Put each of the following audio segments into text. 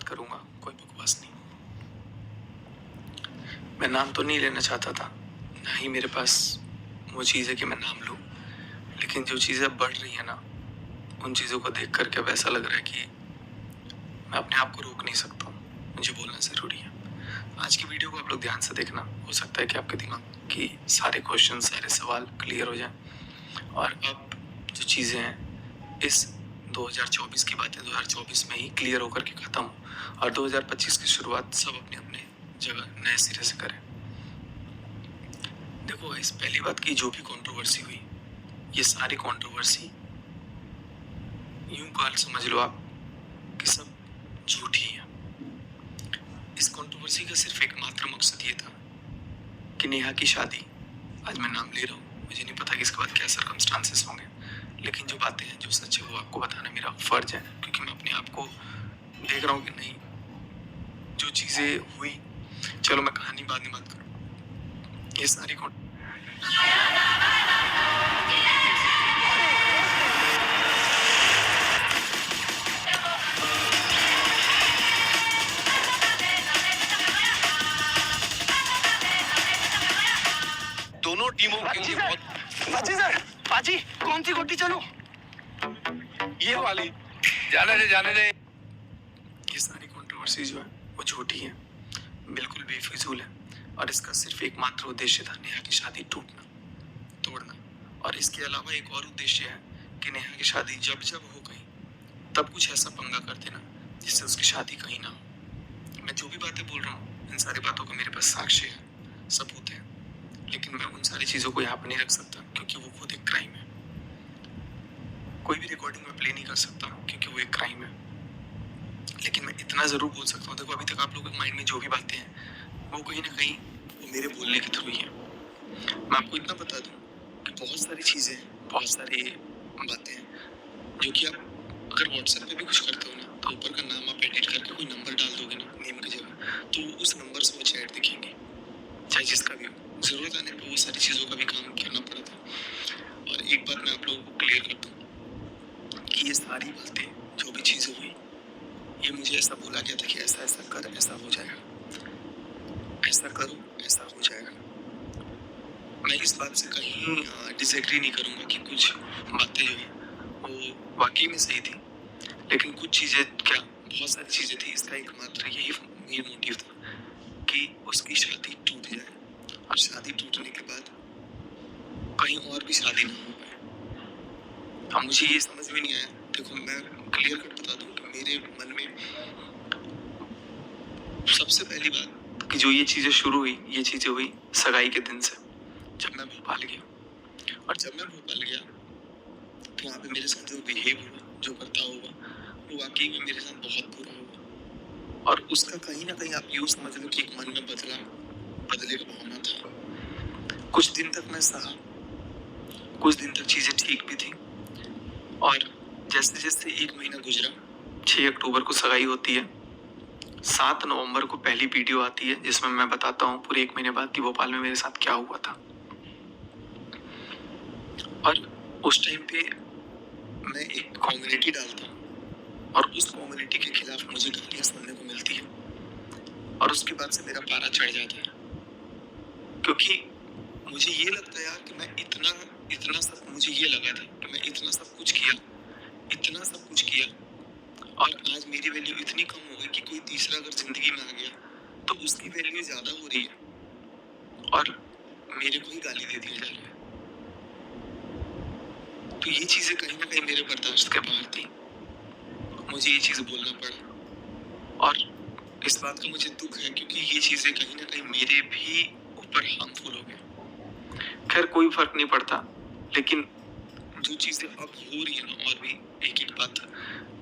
करूंगा, कोई बकवास नहीं। मैं नाम तो नहीं लेना चाहता था, ना ही मेरे पास वो चीज़ है कि मैं नाम लूं, लेकिन जो चीज़ें बढ़ रही है ना, उन चीज़ों को देख करके अब ऐसा लग रहा है कि मैं अपने आप को रोक नहीं सकता हूँ, मुझे बोलना ज़रूरी है। आज की वीडियो को आप लोग ध्यान से देखना, हो सकता है कि आपके दिमाग की सारे क्वेश्चन, सारे सवाल क्लियर हो जाएं और अब जो चीज़ें हैं इस 2024 की बातें 2024 में ही क्लियर होकर के खत्म हो और 2025 की शुरुआत सब अपने अपने जगह नए सिरे से करें। देखो, इस पहली बात की जो भी कंट्रोवर्सी हुई, ये सारी कंट्रोवर्सी यूं काल समझ लो आप कि सब झूठी है। इस कंट्रोवर्सी का सिर्फ एकमात्र मकसद ये था कि नेहा की शादी, आज मैं नाम ले रहा हूँ, मुझे नहीं पता कि इसके बाद क्या सर्कमस्टांसेस होंगे, लेकिन जो बातें हैं, जो सच है, वो आपको बताना मेरा फर्ज है, क्योंकि मैं अपने आप को देख रहा हूँ कि नहीं, जो चीजें हुई, चलो मैं कहानी बाद में बात करूँ। ये सारी दोनों टीमों के लिए बहुत पाजी सर, पाजी कौन सी गोटी चलो? ये वाली जाने दे। ये सारी कंट्रोवर्सी जो है वो झूठी है, बिल्कुल बेफिजूल है और इसका सिर्फ एकमात्र उद्देश्य था नेहा की शादी तोड़ना। और इसके अलावा एक और उद्देश्य है कि नेहा की शादी जब जब हो गई तब कुछ ऐसा पंगा कर देना जिससे उसकी शादी कहीं ना हो। मैं जो भी बातें बोल रहा हूँ, इन सारी बातों का मेरे पास साक्ष्य है, सबूत है, लेकिन मैं उन सारी चीज़ों को यहाँ पर नहीं रख सकता क्योंकि वो खुद एक क्राइम है। कोई भी रिकॉर्डिंग में प्ले नहीं कर सकता क्योंकि वो एक क्राइम है, लेकिन मैं इतना ज़रूर बोल सकता हूँ, देखो अभी तक आप लोगों के माइंड में जो भी बातें हैं वो कहीं ना कहीं वो मेरे बोलने के थ्रू ही है। मैं आपको इतना बता दूँ कि बहुत सारी चीज़ें, बहुत सारी बातें हैं जो कि आप अगर व्हाट्सएप पे भी कुछ करते हो ना, तो ऊपर का नाम आप एडिट करके कोई नंबर डाल दोगे ना नेम की जगह, तो उस नंबर से वो चैट दिखेंगे, चाहे जिसका भी हो। ज़रूरत आने पर वो सारी चीज़ों का भी काम करना पड़ा था। और एक बात मैं आप लोगों को क्लियर कर दूँ कि ये सारी बातें, जो भी चीज़ें हुई, ये मुझे ऐसा बोला गया था कि ऐसा ऐसा कर, ऐसा हो जाएगा, ऐसा करो, ऐसा हो जाएगा। मैं इस बात से कहीं डिसएग्री नहीं करूँगा कि कुछ बातें जो हैं वो वाकई में सही थी, लेकिन कुछ चीज़ें क्या, बहुत सारी चीज़ें थी, इसका एकमात्र यही मेन मोटिव था कि उसकी शादी टूट जाए और शादी टूटने के बाद कहीं और भी शादी ना हो पाए। अब मुझे ये समझ में नहीं आया। देखो, मैं क्लियर कट बता दूं कि मेरे मन में सबसे पहली बात कि जो ये चीज़ें शुरू हुई, ये चीज़ें हुई सगाई के दिन से, जब मैं भोपाल गया। और जब मैं भोपाल गया तो वहाँ पे मेरे साथ जो बिहेव हुआ, जो बर्ताव हुआ, वो वाकई में मेरे साथ बहुत बुरा हुआ। और उसका कहीं ना कहीं आप यूँ समझ लो कि एक मन में बदले का भावना था। कुछ दिन तक मैं सहा, कुछ दिन तक चीज़ें ठीक भी थी, और जैसे जैसे एक महीना गुजरा, 6 अक्टूबर को सगाई होती है, 7 नवंबर को पहली वीडियो आती है जिसमें मैं बताता हूँ पूरे 1 महीने बाद कि भोपाल में मेरे साथ क्या हुआ था। और उस टाइम पे मैं एक कम्युनिटी डालता हूँ और उस कम्युनिटी के खिलाफ मुझे गालियाँ सुनने को मिलती है और उसके बाद से मेरा पारा चढ़ जाता है, क्योंकि मुझे ये लगता है यार कि मैं इतना सब, मुझे ये लगा था कि मैं इतना सब कुछ किया और आज मेरी वैल्यू इतनी कम हो गई कि कोई तीसरा अगर जिंदगी में आ गया तो उसकी वैल्यू ज्यादा हो रही है और मेरे को ही गाली दे दिया जा रहा है। तो ये चीजें कहीं ना कहीं मेरे बर्दाश्त के बाहर थी, मुझे ये चीज बोलना पड़ा और इस बात का मुझे दुख है क्योंकि ये चीजें कहीं ना कहीं मेरे भी ऊपर हार्मफुल हो गए। खैर कोई फर्क नहीं पड़ता, लेकिन जो चीजें अब हो रही है ना, और भी एक एक बात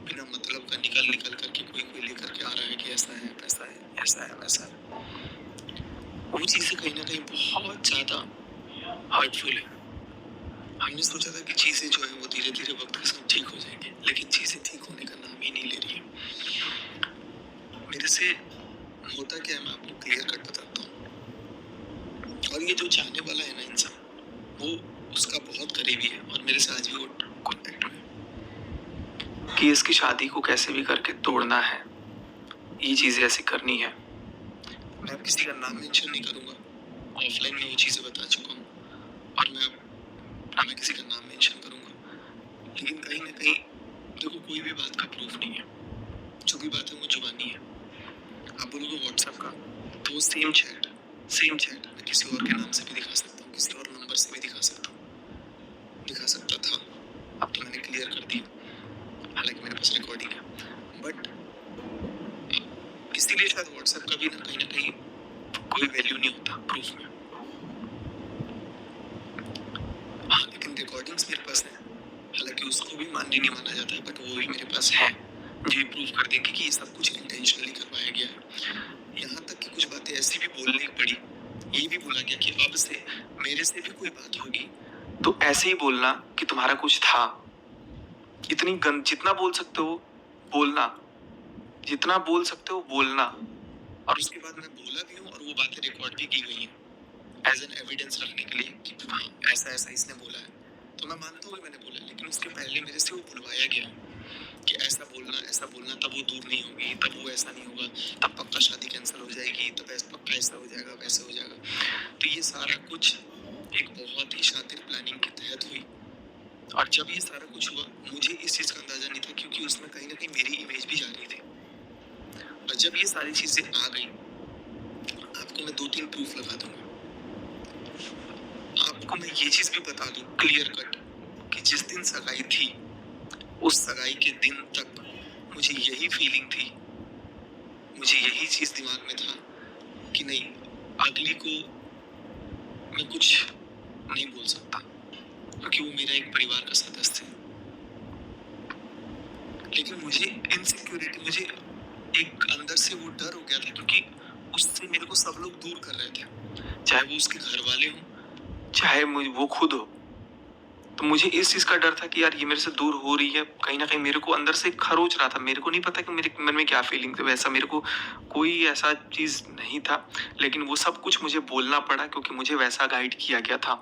बिना मतलब का निकल करके कोई लेकर के आ रहा है कि ऐसा है, वैसा है, ऐसा है, वैसा है, वो चीजें कहीं ना कहीं बहुत ज्यादा हर्टफुल है। हमने सोचा था कि चीजें जो है वो धीरे धीरे वक्त के साथ ठीक हो जाएंगी, लेकिन चीजें ठीक होने का नाम ही नहीं ले रही है। मेरे से होता क्या है, मैं आपको क्लियर कट बताता हूँ। और ये जो चाहने वाला है ना इंसान, वो उसका बहुत करीबी है और मेरे से आज भी वो कॉन्टेक्ट में कि इसकी शादी को कैसे भी करके तोड़ना है, ये चीज़ें ऐसे करनी है। मैं किसी का नाम मेंशन नहीं करूँगा, ऑफलाइन में वो चीज़ें बता चुका हूँ, और मैं किसी का नाम मेंशन करूँगा। लेकिन कहीं ना कहीं देखो, कोई भी बात का प्रूफ नहीं है, जो भी बात है वो जुबानी है। आप बोलोगे व्हाट्सएप का, तो सेम चैट मैं किसी और के नाम से भी दिखा सकता हूँ, किसी और नंबर से भी दिखा सकता था। अब तो मैंने क्लियर कर दिया, हालांकि मेरे पास रिकॉर्डिंग है, बट इसीलिए शायद व्हाट्सएप का भी ना कहीं कोई वैल्यू नहीं होता प्रूफ में। हाँ, लेकिन रिकॉर्डिंग्स मेरे पास है, हालांकि उसको भी मान्य नहीं माना जाता है, बट वो भी मेरे पास है, जो ये प्रूफ कर देंगे कि ये सब कुछ इंटेंशनली करवाया गया है। यहाँ तक कि कुछ बातें ऐसी भी बोलनी पड़ी, ये भी बोला गया कि अब से मेरे से भी कोई बात होगी तो ऐसे ही बोलना कि तुम्हारा कुछ था। जितना बोल सकते हो बोलना, जितना बोल सकते हो बोलना। और उसके बाद मैं बोला भी हूँ, और वो बातें रिकॉर्ड भी की गई हैं एज एन एविडेंस रखने के लिए कि हाँ ऐसा इसने बोला है। तो मैं मानता हूँ मैंने बोला, लेकिन उसके पहले मेरे से वो बुलवाया गया कि ऐसा बोलना, तब वो दूर नहीं होगी, तब वो ऐसा नहीं होगा, तब पक्का शादी कैंसिल हो जाएगी, तब पक्का ऐसा हो जाएगा, वैसा हो जाएगा। तो ये सारा कुछ एक बहुत ही शातिर प्लानिंग के तहत हुई। और जब ये सारा कुछ हुआ, मुझे इस चीज़ का अंदाजा नहीं था, क्योंकि उसमें कहीं ना कहीं मेरी इमेज भी जा रही थी। और जब ये सारी चीज़ें आ गई, आपको मैं 2-3 प्रूफ लगा दूंगा। आपको मैं ये चीज़ भी बता दूं क्लियर कट कि जिस दिन सगाई थी, उस सगाई के दिन तक मुझे यही फीलिंग थी, मुझे यही चीज़ दिमाग में था कि नहीं, अगली को मैं कुछ नहीं बोल सकता, क्योंकि वो मेरा एक परिवार का सदस्य है। लेकिन मुझे इनसिक्योरिटी, मुझे एक अंदर से वो डर हो गया था, क्योंकि उससे मेरे को सब लोग दूर कर रहे थे, चाहे वो उसके घर वाले हों, चाहे वो खुद हो। तो मुझे इस चीज़ का डर था कि यार ये मेरे से दूर हो रही है, कहीं ना कहीं मेरे को अंदर से खरोच रहा था। मेरे को नहीं पता कि मेरे मन में क्या फीलिंग थी, वैसा मेरे को कोई ऐसा चीज़ नहीं था, लेकिन वो सब कुछ मुझे बोलना पड़ा, क्योंकि मुझे वैसा गाइड किया गया था,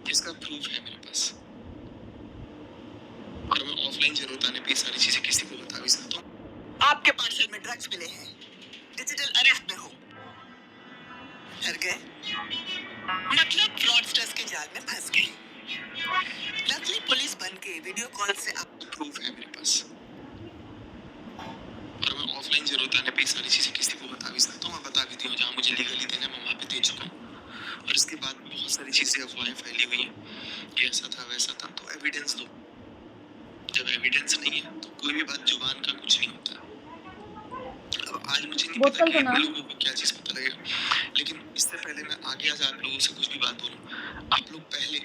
जिसका प्रूफ है मेरे पास। और मैं ऑफलाइन जरूरत आने पे सारी चीज़ें किसी को बता भी सकता हूँ। आपके पार्सल में ड्रग्स मिले हैं, डिजिटल अरेस्ट में हो, डर गए, मतलब फ्रॉडस्टर्स के जाल में फंस गए। नकली पुलिस बन के वीडियो कॉल से आप प्रूफ है मेरे पास, और मैं ऑफलाइन जरूरत आने पे सारी चीज़ें किसी को बता भी सकता हूँ। मैं बता भी दी हूँ, जहाँ मुझे लीगली देना मैं वहाँ पे दे चुका हूँ। और इसके बाद बहुत सारी चीज़ें अफवाहें फैली हुई हैं कि ऐसा था वैसा था, तो एविडेंस दो। जब एविडेंस नहीं है तो कोई भी बात जुबान का कुछ नहीं होता। अब आज मुझे नहीं पता कि लोगों को क्या चीज़ पता लगेगा, लेकिन इससे पहले मैं आगे आज आप लोगों से कुछ भी बात बोलूँ, आप लोग पहले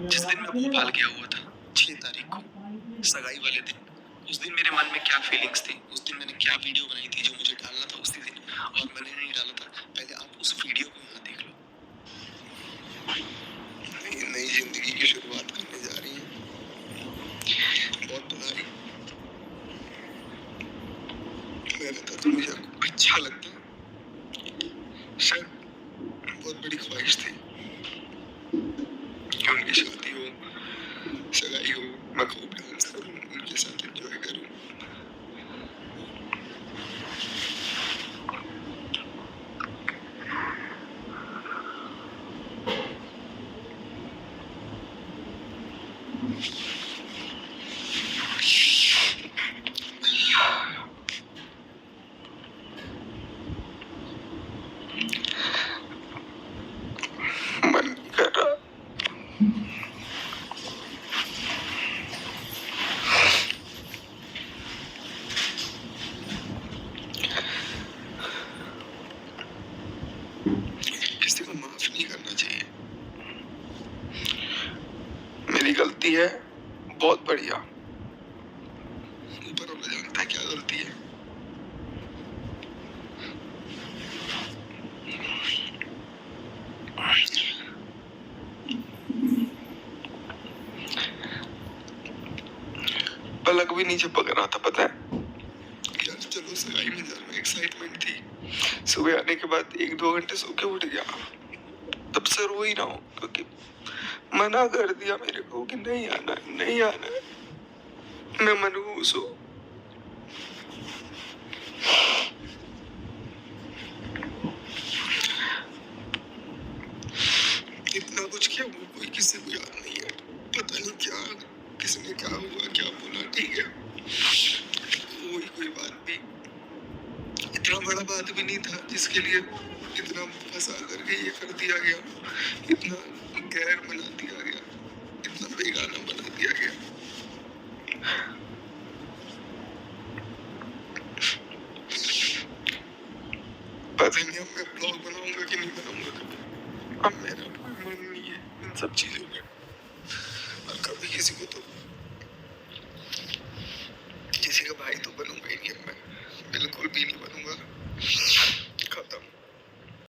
जिस दिन मैं भोपाल गया हुआ था 6 तारीख को, सगाई वाले दिन, उस दिन मेरे मन में क्या फीलिंग्स थी, उस दिन मैंने क्या वीडियो बनाई थी जो मुझे डालना था उसी दिन, और मैंने नहीं डाला था। पहले आप उस वीडियो को यहाँ देख लो। नई जिंदगी की शुरुआत करने जा रही है, बहुत बुरा है। मैं बता तो मुझे अच्छा लगता है, शायद बहुत बड़ी ख्वाहिश थी कि उनकी शादी हो, सगाई हो, मैं खूब डांस करूं, उनके साथ एंजॉय करूं। मन कर रहा, किसी को माफ नहीं करना चाहिए। मेरी गलती है, बहुत बढ़िया, ऊपर वाला जानता है क्या गलती है। पलक भी नहीं झपक रहा था, पता है यार। चलो सगाई में जाना एक्साइटमेंट थी, सुबह आने के बाद 1-2 घंटे सो के उठ गया, तब से रो ही रहा हूँ, क्योंकि मना कर दिया मेरे को कि नहीं आना है, नहीं आना है। मैं मनहूस हूँ, इतना कुछ किया वो कोई किसी को याद नहीं है। पता नहीं क्या किसने क्या हुआ क्या बोला, ठीक है वही कोई बात भी, इतना बड़ा बात भी नहीं था जिसके लिए इतना फंसा करके ये कर दिया गया, इतना गैर बना दिया गया, इतना बेगाना बना दिया गया। पता नहीं अब मैं ब्लॉग बनाऊंगा कि नहीं बनाऊंगा, अब मेरा कोई मन नहीं है इन सब चीजों में। और कभी किसी को तो किसी का भाई तो बनूंगा ही नहीं, मैं बिल्कुल भी नहीं बनूंगा।